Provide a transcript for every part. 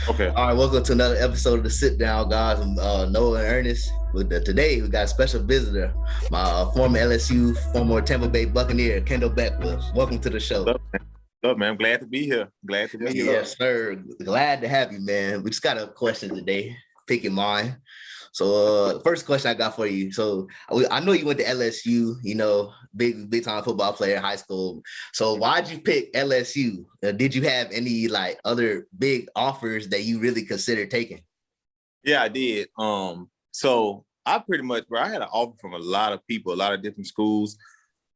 Okay. All right, welcome to another episode of the Sit Down, guys. I'm Noah and Ernest. Today, we got a special visitor, my former LSU, former Tampa Bay Buccaneer, Kendell Beckwith. Welcome to the show. Up, man. I'm glad to be here. Glad to be here. Yes, sir. Glad to have you, man. We just got a question today. Pick your mind. So, first question I got for you. So, I know you went to LSU. You know, big time football player in high school. So, why'd you pick LSU? Did you have any other big offers that you really considered taking? Yeah, I did. So I pretty much, bro, I had an offer from a lot of people, a lot of different schools.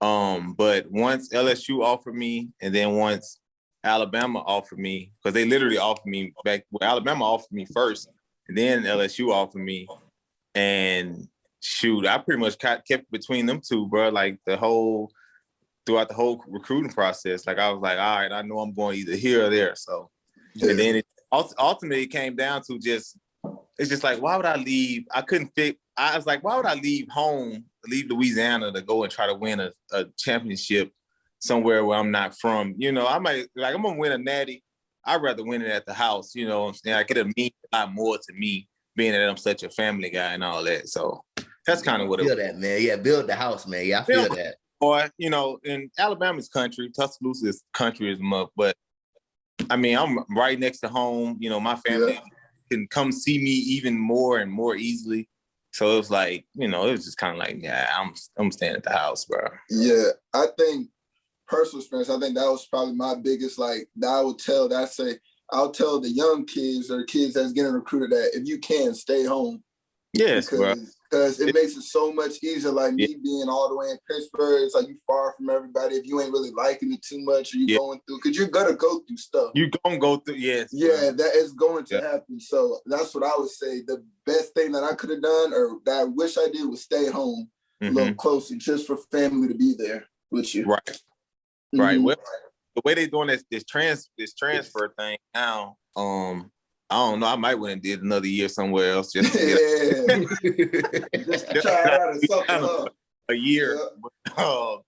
But once LSU offered me, and then once Alabama offered me, because they literally offered me back. Well, Alabama offered me first, and then LSU offered me. And shoot, I pretty much kept between them two, bro. Like throughout the whole recruiting process, like I was like, all right, I know I'm going either here or there. So, and then it ultimately came down to it's just like, why would I leave? I couldn't fit. I was like, why would I leave home, leave Louisiana to go and try to win a championship somewhere where I'm not from? You know, I'm gonna win a natty. I'd rather win it at the house. You know what I'm saying? Like, it'll mean a lot more to me, being that I'm such a family guy and all that. So that's kind of what it was. Feel that, man. Yeah, build the house, man. Yeah, I feel that. Boy, you know, in Alabama's country, Tuscaloosa's country is much, but I mean, I'm right next to home. You know, my family can come see me even more and more easily. So it was like, you know, it was just kind of like, yeah, I'm staying at the house, bro. Yeah, I think personal experience, I think that was probably my biggest, I'll tell the young kids or kids that's getting recruited that if you can, stay home. Yes, bro. Because it makes it so much easier. Like me being all the way in Pittsburgh, it's like you far from everybody. If you ain't really liking it too much, or you going through, because you're gonna go through stuff. You're gonna go through, yes. Yeah, that is going to happen. So that's what I would say. The best thing that I could have done, or that I wish I did, was stay home a little closer, just for family to be there with you. Right. Mm-hmm. Right. Well, the way they're doing this transfer thing now, I don't know. I might went and did another year somewhere else just to just to try out something a year. Yeah. But,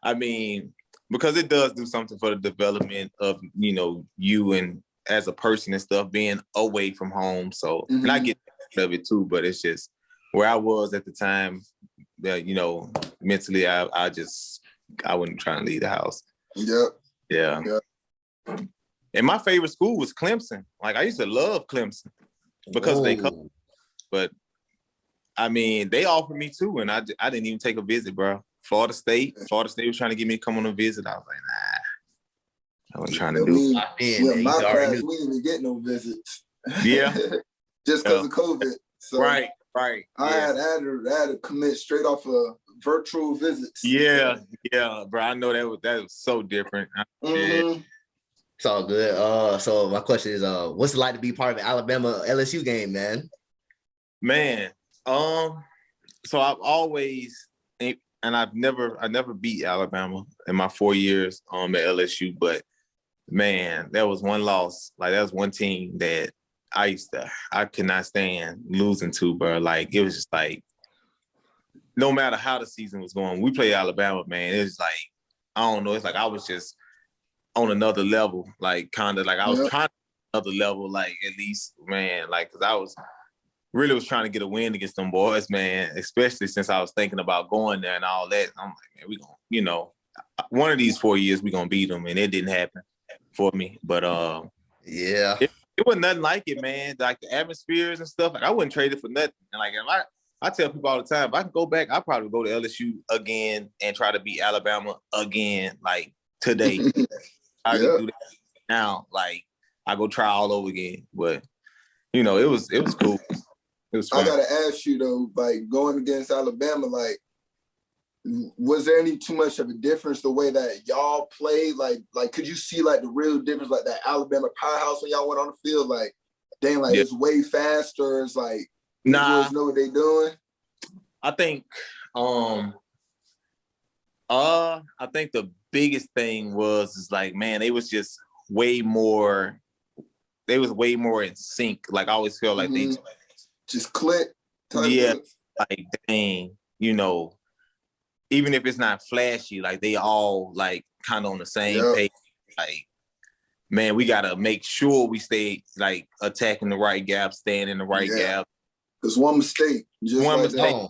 I mean, because it does do something for the development of, you know, you and as a person and stuff, being away from home. So and I get of it too, but it's just where I was at the time. You know, mentally, I wasn't trying to leave the house. Yep. Yeah. Yep. And my favorite school was Clemson. Like, I used to love Clemson because they come. But, I mean, they offered me too, and I didn't even take a visit, bro. Florida State was trying to get me to come on a visit. I was like, nah. I wasn't trying to do it. My class, we didn't even get no visits. Yeah. Just because of COVID. So right. I had to commit straight off of virtual visits. Yeah, bro. I know that was so different. It's all good. So my question is, what's it like to be part of an Alabama LSU game, man? Man, so I've always, and I never beat Alabama in my 4 years at LSU, but man, there was one loss. Like, that was one team that I could not stand losing to, bro. Like, it was just like, no matter how the season was going, we played Alabama, man. It was like, I don't know. It's like I was just on another level, like kind of like I was trying to another level, like at least, man, like because I was trying to get a win against them boys, man. Especially since I was thinking about going there and all that. I'm like, man, we gonna, you know, one of these 4 years we gonna beat them, and it didn't happen for me. But it wasn't nothing like it, man. Like the atmospheres and stuff, like I wouldn't trade it for nothing. And like I tell people all the time, if I can go back, I'd probably go to LSU again and try to beat Alabama again, like today. I can do that now. Like, I go try all over again. But, you know, it was cool. It was fun. I gotta ask you though, like going against Alabama, like, was there any too much of a difference the way that y'all played? Like could you see like the real difference, like that Alabama powerhouse when y'all went on the field? Like, dang, like it's way faster. It's like, boys know what they doing. I think the biggest thing was like, man, they was just way more in sync. Like, I always feel like they just click. Yeah, like, dang, you know, even if it's not flashy, like they all like kind of on the same page. Like, man, we gotta make sure we stay like attacking the right gap, staying in the right gap. Because one mistake, just one like mistake, that.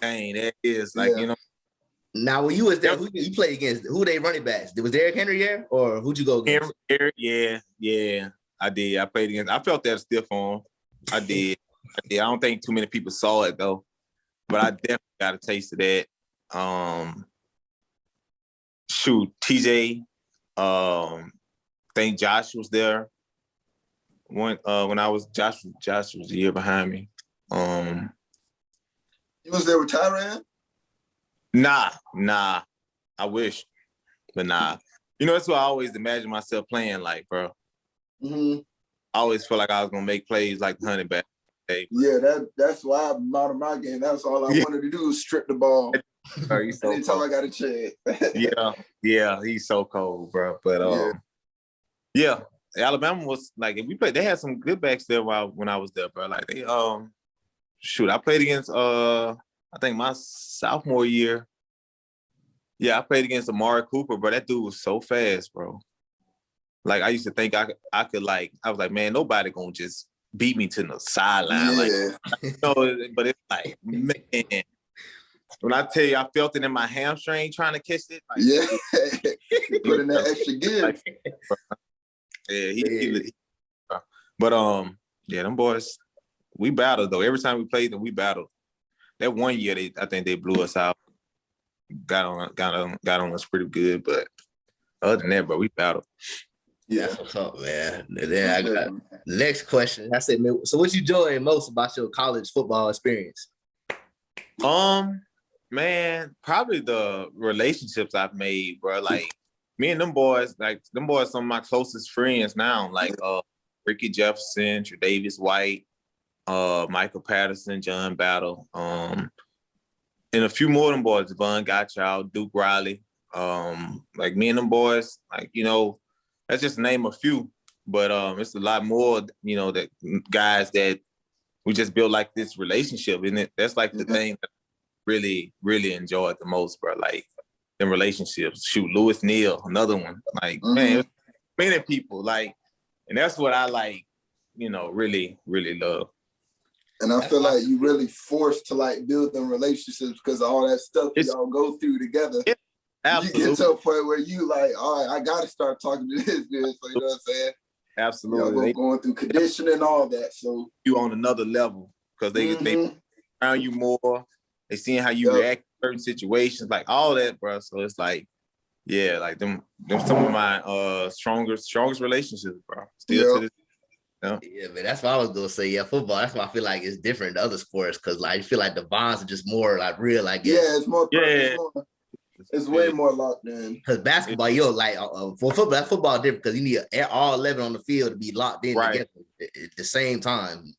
dang, that is like you know. Now, when you was there, who you played against? Who they running backs? Was Derrick Henry there, or who'd you go against? Yeah, I did. I played against. I felt that stiff on. I did. I don't think too many people saw it though, but I definitely got a taste of that. TJ. Think Josh was there. When I was Josh was a year behind me. You was there with Tyrann? Nah. I wish, but nah. You know, that's what I always imagine myself playing like, bro. Mm-hmm. I always feel like I was gonna make plays like the honey back. Yeah, that's why I'm out of my game. That's all I wanted to do was strip the ball. So anytime I got a chance. yeah, he's so cold, bro. But yeah, Alabama was like if we played, they had some good backs there when I was there, bro. Like they I played against I think my sophomore year. Yeah, I played against Amari Cooper, bro. That dude was so fast, bro. Like I used to think I could I was like, man, nobody gonna just beat me to the sideline. Like but it's like, man. When I tell you I felt it in my hamstring trying to catch it. Like, put in that extra gear. He but them boys, we battled though. Every time we played them, we battled. That one year I think they blew us out. Got on us pretty good, but other than that, bro, we battled. Yeah, that's what's up, man. Then I got the next question. I said, man, so what you enjoy most about your college football experience? Man, probably the relationships I've made, bro. Like me and them boys, some of my closest friends now. Like Ricky Jefferson, Tre'Davious White, Michael Patterson, John Battle, and a few more of them boys, Devon Gottschall, Duke Riley. Like me and them boys, like, you know, that's just to name a few. But it's a lot more, you know, that guys that we just build like this relationship, and that's like the thing that I really, really enjoyed the most, bro. Like in relationships. Shoot, Lewis Neal, another one. Like, man, many people, like, and that's what I like, you know, really, really love. And I feel like you really forced to like build them relationships because of all that stuff y'all go through together. Yeah, absolutely. You get to a point where you like, all right, I got to start talking to this dude. So you know what I'm saying? Absolutely. You know, going through conditioning and all that. So you on another level because they around you more. They seeing how you react to certain situations, like all that, bro. So it's like, yeah, like them some of my strongest relationships, bro. Still to this. Yeah, man, that's what I was gonna say. Yeah, football. That's why I feel like it's different than other sports because like I feel like the bonds are just more like real. I guess. Yeah, it's more. Yeah, it's way more locked in. Because basketball, you're like for football, football different because you need all 11 on the field to be locked in together at the same time.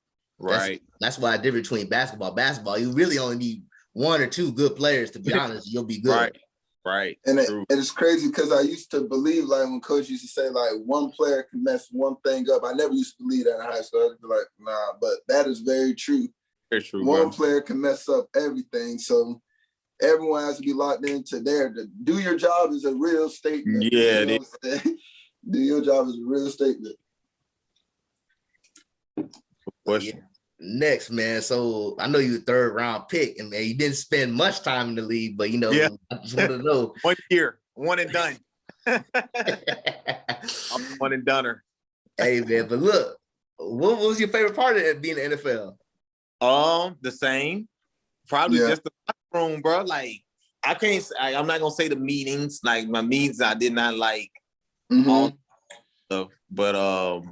That's why the difference between basketball, you really only need one or two good players to be honest. You'll be good. Right. And it's crazy because I used to believe like when coach used to say like one player can mess one thing up. I never used to believe that in high school. I'd be like, nah, but that is very true. Very true. One player can mess up everything. So everyone has to be locked into there. To do your job is a real statement. Yeah, you know do your job is a real statement. Question. Next, man. So I know you're a third round pick, and man, you didn't spend much time in the league, but you know, I just want to know. 1 year, one and done. I'm one and doneer. Hey man, but look, what was your favorite part of being in the NFL? The same. Probably just the room, bro. Like I'm not gonna say the meetings. Like my meetings, I did not like all stuff, but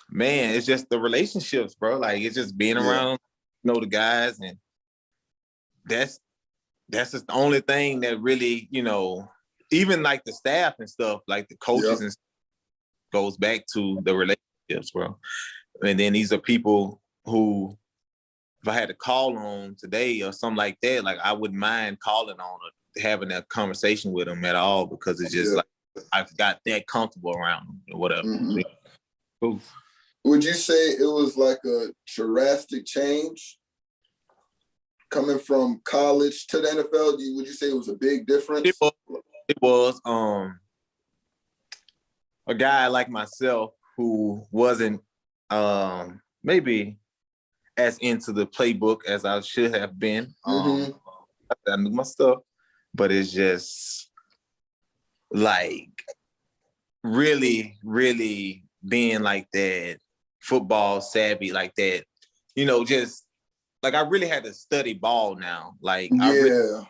man, it's just the relationships, bro. Like it's just being around, you know, the guys, and that's just the only thing that really, you know, even like the staff and stuff, like the coaches and stuff, goes back to the relationships, bro. And then these are people who, if I had to call on today or something like that, like I wouldn't mind calling on or having a conversation with them at all because it's just like I've got that comfortable around them or whatever. Cool. Would you say it was like a drastic change coming from college to the NFL? Would you say it was a big difference? It was. a guy like myself who wasn't maybe as into the playbook as I should have been. I knew my stuff, but it's just like really, really being like that football savvy, like that, just like I really had to study ball now. Like I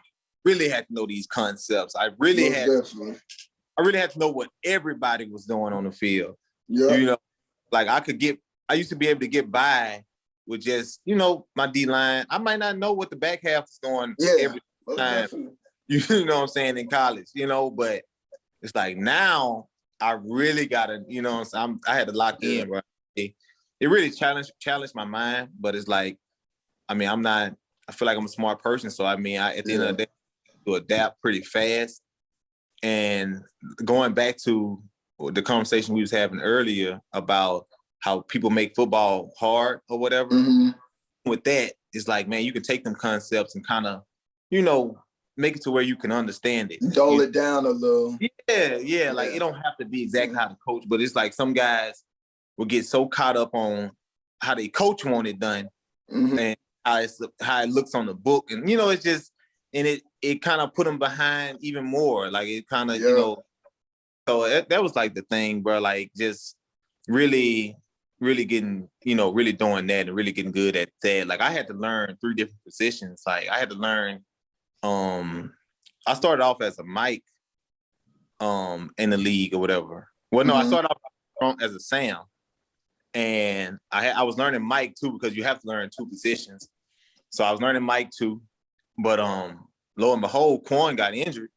really had to know these concepts. I really had to know what everybody was doing on the field. Yeah. Like I used to be able to get by with just, my D-line. I might not know what the back half is doing every time. You know what I'm saying, in college, but it's like now I really gotta, I had to lock in, bro. It really challenged my mind, but it's like, I feel like I'm a smart person. So at the end of the day, to adapt pretty fast. And going back to the conversation we was having earlier about how people make football hard or whatever, with that, it's like, man, you can take them concepts and kind of, make it to where you can understand it. Dull it down a little. Yeah. Like, it don't have to be exactly how the coach, but it's like some guys will get so caught up on how they coach want it done and how it looks on the book. And, it's just, and it kind of put them behind even more. Like, it kind of, so that was like the thing, bro. Like, just really, really getting, really doing that and really getting good at that. Like, I had to learn 3 different positions. Like, I had to learn, I started off as a Mike in the league or whatever. Well, no, I started off as a Sam. And I was learning Mike too, because you have to learn 2 positions. So I was learning Mike too. But lo and behold, Quan got injured.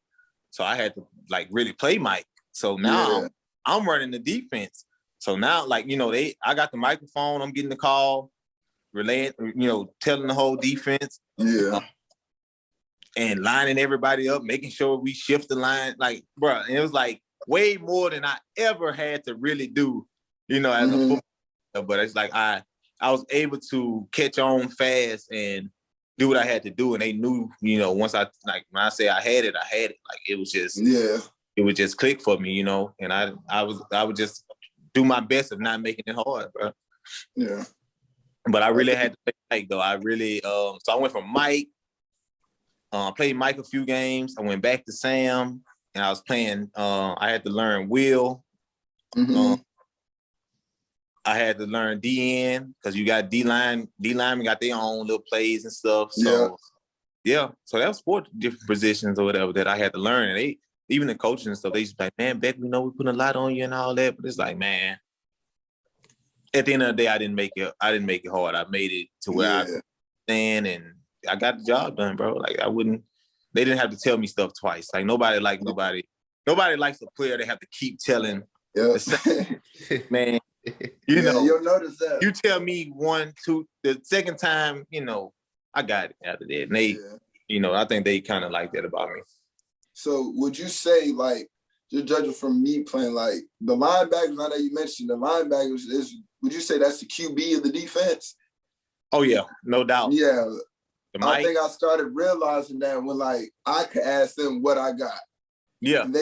So I had to like really play Mike. So now I'm running the defense. So now, like, I got the microphone, I'm getting the call, relaying, telling the whole defense. And lining everybody up, making sure we shift the line. Like, bro, and it was like way more than I ever had to really do, as a football player. But it's like I was able to catch on fast and do what I had to do. And they knew, once when I say I had it. Like, it was just, it would just click for me, and I would just do my best of not making it hard, bro. Yeah. But I really had to play Mike, though. I really, so I went from Mike, played Mike a few games. I went back to Sam, and I was playing, I had to learn Will. I had to learn DN, because you got D-line got their own little plays and stuff. So, so that was 4 different positions or whatever that I had to learn. And even the coaches and stuff, they just like, man, Beck, we know we put a lot on you and all that. But it's like, man, at the end of the day, I didn't make it hard. I made it to where I stand, and I got the job done, bro. Like, they didn't have to tell me stuff twice. Like, nobody likes a player that have to keep telling the same, man. You'll notice that. You tell me 1, 2, the second time, I got it out of there. And they, I think they kind of like that about me. So would you say, like, just judging from me playing, like, the linebackers, I know you mentioned the linebackers, would you say that's the QB of the defense? Oh, yeah, no doubt. Yeah. I think I started realizing that when, like, I could ask them what I got. Yeah. And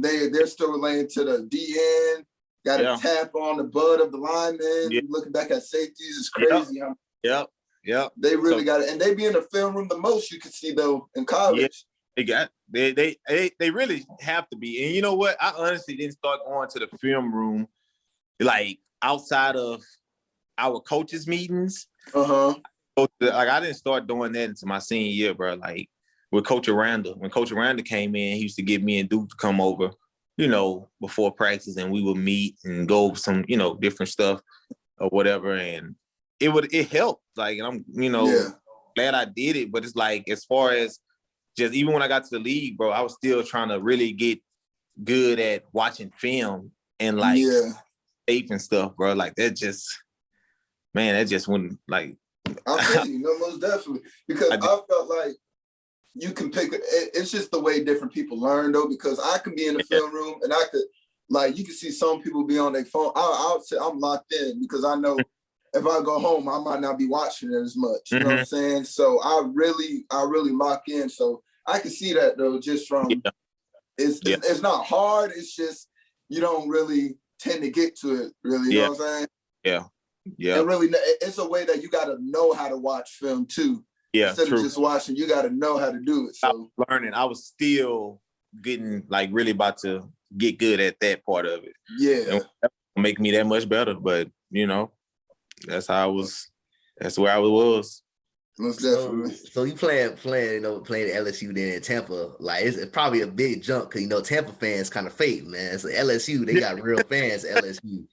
they're still relaying to the DN, got a tap on the butt of the lineman, looking back at safeties. It's crazy. Yep. They really got it. And they be in the film room the most you can see, though, in college. Yeah, they really have to be. And you know what? I honestly didn't start going to the film room, like, outside of our coaches' meetings. Like, I didn't start doing that until my senior year, bro. Like, with Coach Aranda. When Coach Aranda came in, he used to get me and Duke to come over, before practice, and we would meet and go over some, different stuff or whatever. And it helped. Like, and I'm, glad I did it. But it's like, as far as just even when I got to the league, bro, I was still trying to really get good at watching film and like tape and stuff, bro. Like, that just wouldn't, like. I feel you, most definitely. Because I felt like you can pick it's just the way different people learn, though, because I can be in the film room and I could, like, you can see some people be on their phone. I'll say I'm locked in because I know if I go home, I might not be watching it as much. You know what I'm saying? So I really lock in. So I can see that, though, just from it's not hard. It's just you don't really tend to get to it, really. You know what I'm saying? Yeah. Yeah. And really, it's a way that you got to know how to watch film too. Yeah. Instead of just watching, you got to know how to do it. So I was learning. I was still getting like really about to get good at that part of it. Yeah. And make me that much better. But you know, that's how I was. That's where I was. Most definitely. So you playing LSU then in Tampa, like it's probably a big jump because Tampa fans kind of fake, man. So LSU, they got real fans at LSU.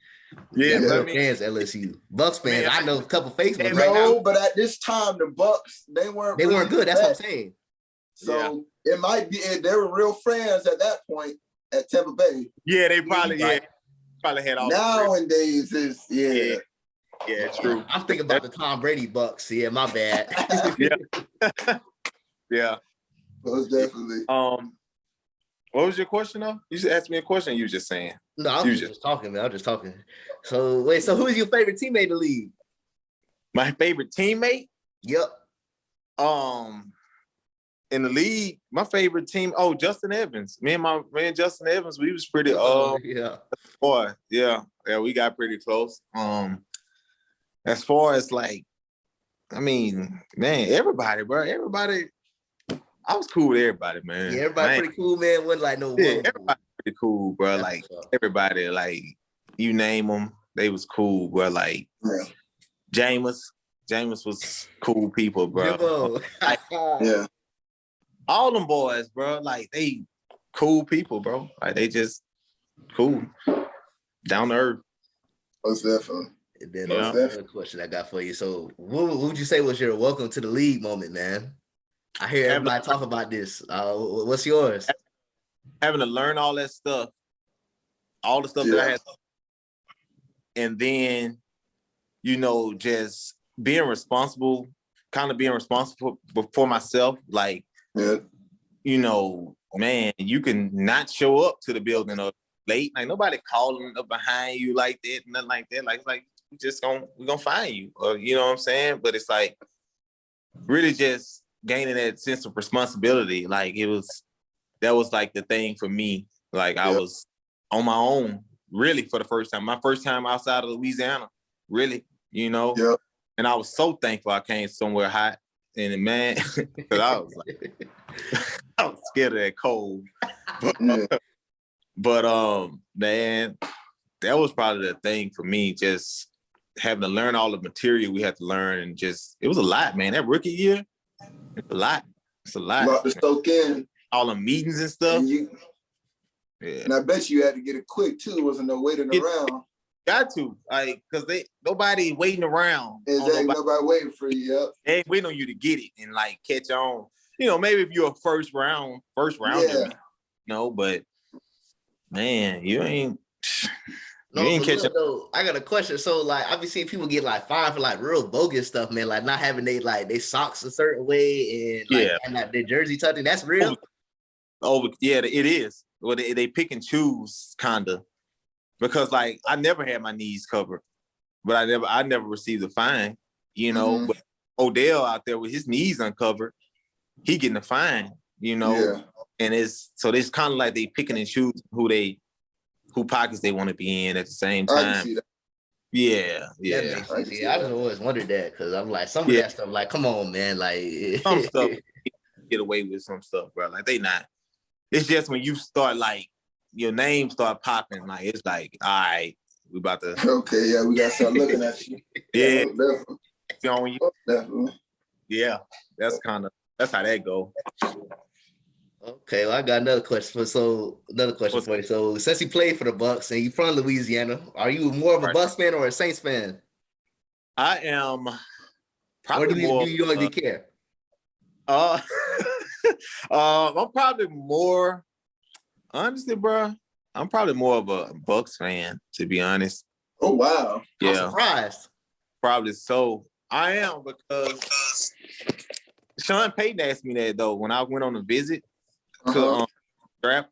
Yeah, real fans at LSU. Bucks fans, I know a couple fakes ones right no, now. but at this time the Bucks, they weren't good. That's what I'm saying. So it might be they were real fans at that point at Tampa Bay. Yeah, they probably probably had all. Nowadays is Yeah, true. I'm thinking about the Tom Brady Bucks. Yeah, my bad. Yeah. Most definitely. What was your question though? You just asked me a question. You were just saying. No, I was just talking, man. I was just talking. So wait, so who is your favorite teammate in the league? My favorite teammate? Yep. In the league, my favorite team. Oh, Justin Evans. Me and my man Justin Evans, we was pretty boy. Yeah, we got pretty close. As far as like, I mean, man, everybody, bro. Everybody, I was cool with everybody, man. Yeah, everybody pretty cool, man. Wasn't like no one. Yeah, everybody pretty cool, bro. Like everybody, like you name them, they was cool, bro. Like Jameis was cool people, bro. Like, yeah, all them boys, bro. Like they cool people, bro. Like they just cool, down to earth. Most definitely. And then another question I got for you. So, what would you say was your welcome to the league moment, man? I hear everybody talk about this. What's yours? Having to learn all that stuff, all the stuff that I had, and then, just being responsible, for myself. Like, man, you can not show up to the building or late. Like nobody calling up behind you like that, nothing like that. Like, we're gonna find you, or you know what I'm saying? But it's like really just gaining that sense of responsibility. Like that was like the thing for me. Like I was on my own, really, for the first time. My first time outside of Louisiana, really, and I was so thankful I came somewhere hot. And man, because I was like, I was scared of that cold. But man, that was probably the thing for me, just having to learn all the material we had to learn, and it was a lot, man. That rookie year, it's a lot. It's a lot. A lot to soak in. All the meetings and stuff. And I bet you had to get it quick too. Wasn't no waiting around. Got to, like, because nobody waiting around. Exactly, nobody waiting for you. Yep. They ain't waiting on you to get it and like catch on. Maybe if you're a first rounder, but man, you ain't. Catching. I got a question. So, like, I've been seeing people get like fined for like real bogus stuff, man. Like not having they socks a certain way and their jersey tucked in. That's real. Yeah, it is. Well, they pick and choose kinda, because like I never had my knees covered, but I never received a fine. But Odell out there with his knees uncovered, he getting a fine. And it's kind of like they picking and choosing who pockets they want to be in at the same time. I can see that. Yeah. I just always wondered that, because I'm like, some of that stuff, like, come on, man, like some stuff get away with some stuff, bro. Like they not. It's just when you start like your name start popping, like it's like, all right, we about to. Okay, yeah, we got to start looking at you. Yeah, definitely. Definitely. Yeah, that's how that go. Okay, well, I got another question. For you. So, since you played for the Bucks and you're from Louisiana, are you more of a Bucks fan or a Saints fan? I am probably more. Do you only care? I'm probably more. Honestly, bro, I'm probably more of a Bucks fan, to be honest. Oh wow! Yeah, I'm surprised. Probably so. I am, because Sean Payton asked me that though when I went on a visit. To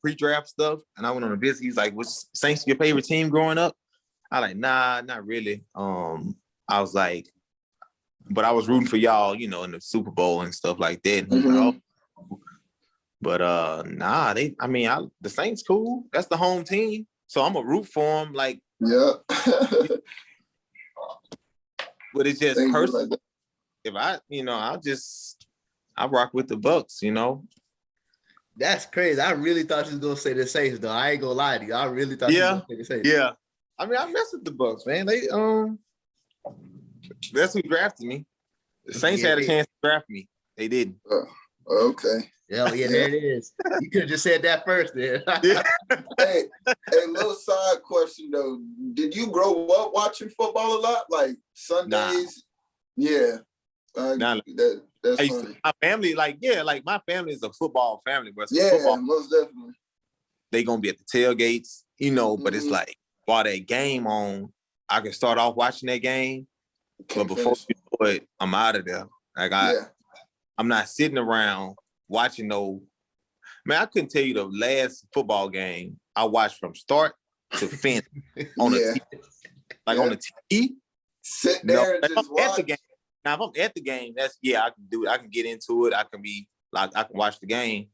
pre-draft stuff, and I went on a visit. He's like, "Was Saints your favorite team growing up?" I like, nah, not really. I was like, but I was rooting for y'all, in the Super Bowl and stuff like that. Like, but nah, the Saints cool. That's the home team. So I'm a root for him, like, Yeah. but it's just Things personal. like that. If I rock with the Bucks, That's crazy. I really thought you was gonna say the Saints, though. I ain't gonna lie to you. I really thought you was gonna say the Saints. Yeah. I mean, I mess with the Bucks, man. They that's who drafted me. The Saints had a chance to draft me. They didn't. Okay. Hell yeah, there it is. You could have just said that first, there. Hey, little side question though. Did you grow up watching football a lot? Like Sundays? Nah. Yeah. Nah, that's funny. My family, my family is a football family, but football, most definitely. They gonna be at the tailgates, but it's like while that game on, I can start off watching that game, but before you know it, I'm out of there. Like I'm not sitting around watching man, I couldn't tell you the last football game I watched from start to finish on the TV. Like on the TV. Sit there and just watch. At the game. Now, if I'm at the game, I can do it. I can get into it. I can watch the game.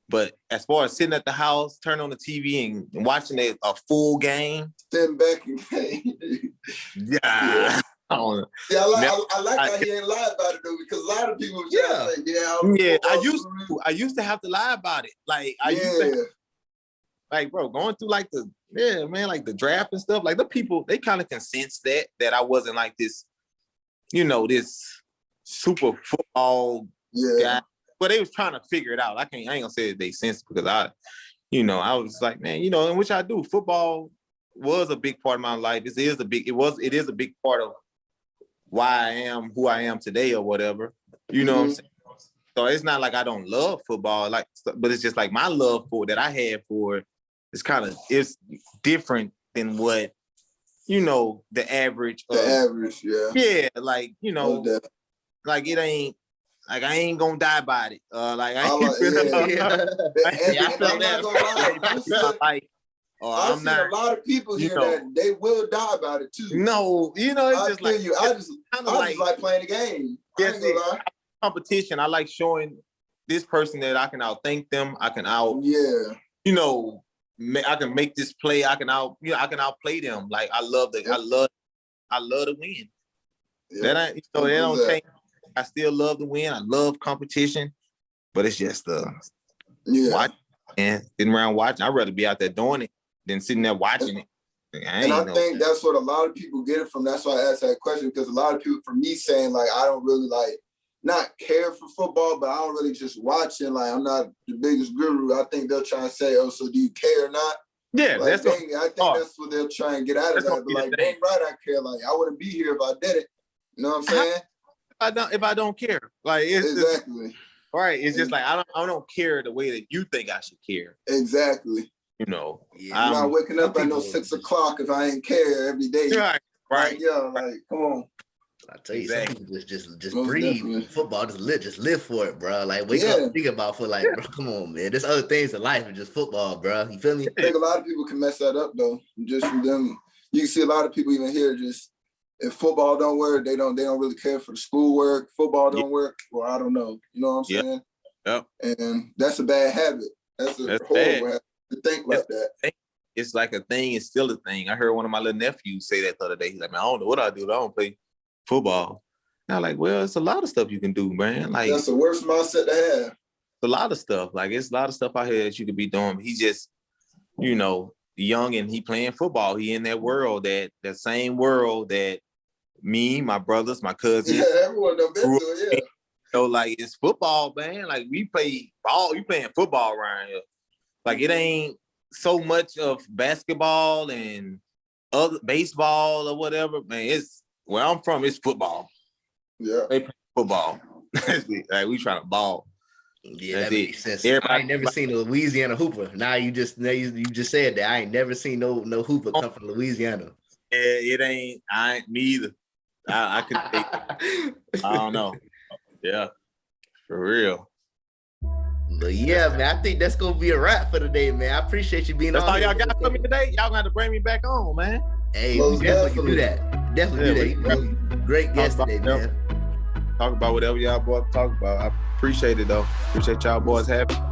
But as far as sitting at the house, turn on the TV and watching a full game. Sitting back and yeah. I don't know. Yeah, I like how he ain't lie about it though, because a lot of people say, I used to have to lie about it. Like I used to, like, bro, going through like the draft and stuff. Like the people, they kind of can sense that I wasn't like this, this super football guy. But they was trying to figure it out. I ain't gonna say that they sensed it, because I was like, man, in which I do. Football was a big part of my life. It is a big part of why I am who I am today or whatever. You know what I'm saying? So it's not like I don't love football, but it's just like my love for it that I had for it is it's different than what, the average. Yeah, like, like it ain't, like I ain't gonna die by it. Like I feel that. I've seen a lot of people here that they will die about it too. No, it's just like I just like playing the game. Competition. I like showing this person that I can outthink them. I can I can make this play. I can outplay them. Like I love to win. Yeah. That ain't they don't change. I still love to win. I love competition, but it's just watch and sitting around watching. I'd rather be out there doing it than sitting there watching it. I think that's what a lot of people get it from. That's why I asked that question, because a lot of people, for me, saying like I don't really not care for football, but I don't really just watch it. Like I'm not the biggest guru. I think they'll try and say, "Oh, so do you care or not?" Yeah, I think that's what they'll try and get out of that. But like, dang right, I care. Like I wouldn't be here if I did it. You know what I'm saying? If I don't care, like it's exactly right. It's just like I don't care the way that you think I should care. Exactly. I'm not waking up at 6 o'clock if I ain't care every day. Right. Like, like come on. I tell you, some people just breathe football, just live for it, bro. Like wake up and think about football. Like, bro, come on, man. There's other things in life than just football, bro. You feel me? I think a lot of people can mess that up though. Just from them, you can see a lot of people even here just. If football don't work, they don't really care for the schoolwork. Football don't work, well, I don't know. You know what I'm saying? Yep. And that's a bad habit. That's horrible habit to think like that. It's like a thing. It's still a thing. I heard one of my little nephews say that the other day. He's like, man, I don't know what I do. I don't play football. And I'm like, well, it's a lot of stuff you can do, man. Like that's the worst mindset to have. It's a lot of stuff. Like it's a lot of stuff out here that you could be doing. He just, young and he playing football. He in that world, that same world that me, my brothers, my cousins. Yeah, everyone done been through it, yeah. So like it's football, man. Like we play ball, you playing football around here. Like it ain't so much of basketball and other baseball or whatever, man. It's where I'm from, it's football. Yeah. They play football. Like we trying to ball. Yeah, that makes sense. I ain't never seen a Louisiana hooper. Now you just said that. I ain't never seen no hooper come from Louisiana. Yeah, I ain't me either. I could take I don't know. Yeah, for real. But yeah, man, I think that's gonna be a wrap for today, man. I appreciate you being on. That's all y'all got for me today. Y'all gonna have to bring me back on, man. Hey, we definitely do that. Definitely do that. Great guest today, man. Talk about whatever y'all boys talk about. I appreciate it though. Appreciate y'all boys having me.